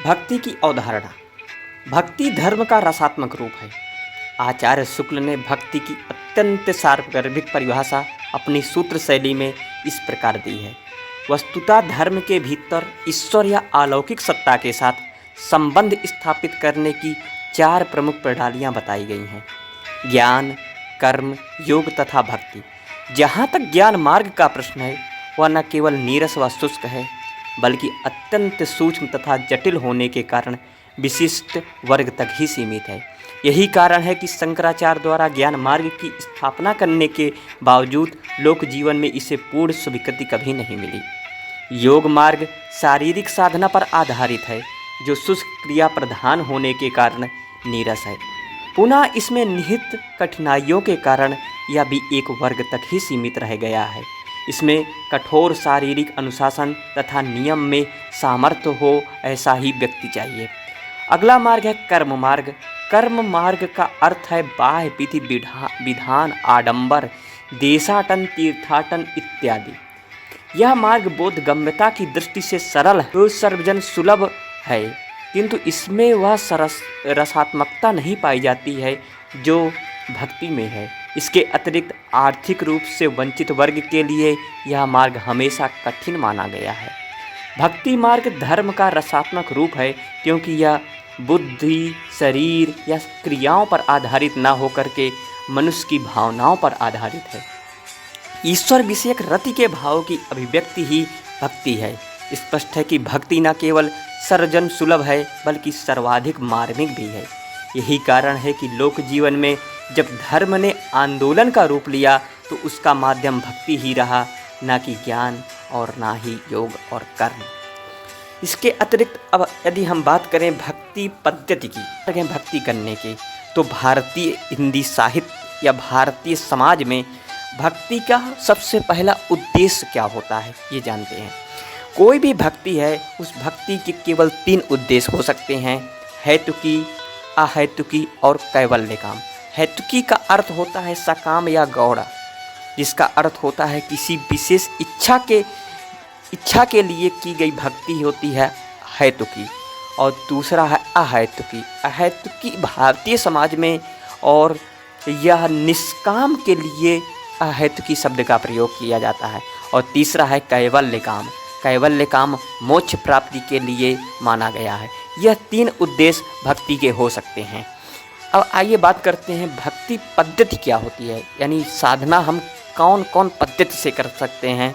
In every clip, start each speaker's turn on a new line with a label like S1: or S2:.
S1: भक्ति की अवधारणा। भक्ति धर्म का रसात्मक रूप है। आचार्य शुक्ल ने भक्ति की अत्यंत सार्वगर्भिक परिभाषा अपनी सूत्र शैली में इस प्रकार दी है। वस्तुतः धर्म के भीतर ईश्वर या अलौकिक सत्ता के साथ संबंध स्थापित करने की 4 प्रमुख प्रणालियाँ बताई गई हैं: ज्ञान, कर्म, योग तथा भक्ति। जहाँ तक ज्ञान मार्ग का प्रश्न है, वह न केवल नीरस व शुष्क है, बल्कि अत्यंत सूक्ष्म तथा जटिल होने के कारण विशिष्ट वर्ग तक ही सीमित है। यही कारण है कि शंकराचार्य द्वारा ज्ञान मार्ग की स्थापना करने के बावजूद लोक जीवन में इसे पूर्ण स्वीकृति कभी नहीं मिली। योग मार्ग शारीरिक साधना पर आधारित है, जो शुष्क क्रिया प्रधान होने के कारण नीरस है। पुनः इसमें निहित कठिनाइयों के कारण यह भी एक वर्ग तक ही सीमित रह गया है। इसमें कठोर शारीरिक अनुशासन तथा नियम में सामर्थ्य हो, ऐसा ही व्यक्ति चाहिए। अगला मार्ग है कर्म मार्ग। कर्म मार्ग का अर्थ है बाह्य विधि विधान, आडंबर, देशाटन, तीर्थाटन इत्यादि। यह मार्ग बोधगम्यता की दृष्टि से सरल है, सर्वजन सुलभ है, किंतु इसमें वह रसात्मकता नहीं पाई जाती है जो भक्ति में है। इसके अतिरिक्त आर्थिक रूप से वंचित वर्ग के लिए यह मार्ग हमेशा कठिन माना गया है। भक्ति मार्ग धर्म का रसात्मक रूप है, क्योंकि यह बुद्धि, शरीर या क्रियाओं पर आधारित न होकर के मनुष्य की भावनाओं पर आधारित है। ईश्वर विषयक रति के भाव की अभिव्यक्ति ही भक्ति है। स्पष्ट है कि भक्ति न केवल सर्वजन सुलभ है, बल्कि सर्वाधिक मार्मिक भी है। यही कारण है कि लोक जीवन में जब धर्म ने आंदोलन का रूप लिया, तो उसका माध्यम भक्ति ही रहा, न कि ज्ञान और ना ही योग और कर्म। इसके अतिरिक्त अब यदि हम बात करें भक्ति पद्धति की, भक्ति करने की, तो भारतीय हिंदी साहित्य या भारतीय समाज में भक्ति का सबसे पहला उद्देश्य क्या होता है, ये जानते हैं। कोई भी भक्ति है, उस भक्ति के केवल 3 उद्देश्य हो सकते हैं: हेतुकी, अहेतुकी और कैवल्य काम। हेतुकी का अर्थ होता है सकाम या गौड़ा, जिसका अर्थ होता है किसी विशेष इच्छा के लिए की गई भक्ति होती है हेतुकी। और दूसरा है अहेतुकी। अहेतुकी भारतीय समाज में और यह निष्काम के लिए अहेतुकी शब्द का प्रयोग किया जाता है। और तीसरा है कैवल्य काम। कैवल्य काम मोक्ष प्राप्ति के लिए माना गया है। यह 3 उद्देश्य भक्ति के हो सकते हैं। अब आइए बात करते हैं भक्ति पद्धति क्या होती है, यानी साधना हम कौन कौन पद्धति से कर सकते हैं।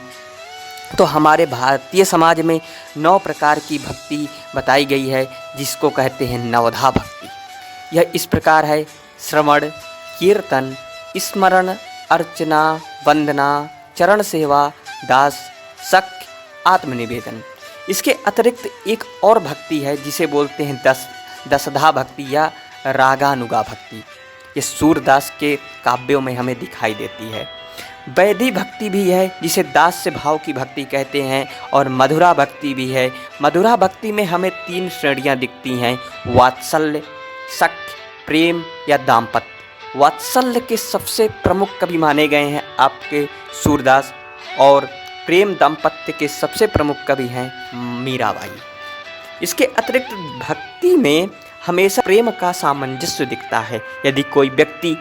S1: तो हमारे भारतीय समाज में 9 प्रकार की भक्ति बताई गई है, जिसको कहते हैं नवधा भक्ति। यह इस प्रकार है: श्रवण, कीर्तन, स्मरण, अर्चना, वंदना, चरण सेवा, दास, सख्य, आत्मनिवेदन। इसके अतिरिक्त एक और भक्ति है जिसे बोलते हैं दशधा भक्ति या रागानुगा भक्ति। ये सूरदास के काव्यों में हमें दिखाई देती है। वैदी भक्ति भी है, जिसे दास्य भाव की भक्ति कहते हैं, और मधुरा भक्ति भी है। मधुरा भक्ति में हमें 3 श्रेणियाँ दिखती हैं: वात्सल्य, सख्य, प्रेम या दाम्पत्य। वात्सल्य के सबसे प्रमुख कवि माने गए हैं आपके सूरदास, और प्रेम दाम्पत्य के सबसे प्रमुख कवि हैं मीराबाई। इसके अतिरिक्त भक्ति में हमेशा प्रेम का सामंजस्य दिखता है। यदि कोई व्यक्ति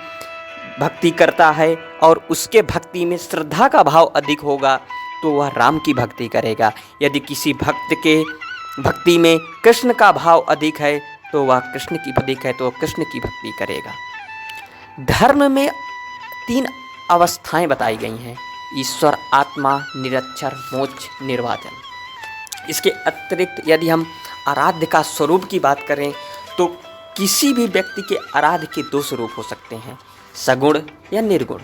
S1: भक्ति करता है और उसके भक्ति में श्रद्धा का भाव अधिक होगा, तो वह राम की भक्ति करेगा। यदि किसी भक्त के भक्ति में कृष्ण का भाव अधिक है, तो वह कृष्ण की कृष्ण की भक्ति करेगा। धर्म में 3 अवस्थाएं बताई गई हैं: ईश्वर, आत्मा, निरक्षर, मोक्ष, निर्वाचन। इसके अतिरिक्त यदि हम आराध्य का स्वरूप की बात करें, तो किसी भी व्यक्ति के आराध्य के 2 स्वरूप हो सकते हैं: सगुण या निर्गुण।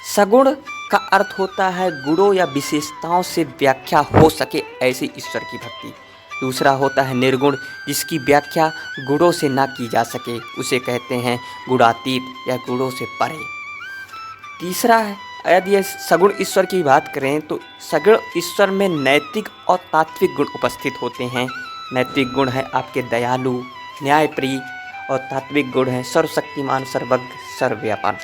S1: सगुण का अर्थ होता है गुणों या विशेषताओं से व्याख्या हो सके ऐसे ईश्वर की भक्ति। दूसरा होता है निर्गुण, जिसकी व्याख्या गुणों से ना की जा सके, उसे कहते हैं गुणातीत या गुणों से परे। तीसरा है, यदि सगुण ईश्वर की बात करें, तो सगुण ईश्वर में नैतिक और तात्विक गुण उपस्थित होते हैं। नैतिक गुण है आपके दयालु, न्यायप्रिय, और तात्विक गुण है सर्वशक्तिमान, सर्वज्ञ, सर्वव्यापक।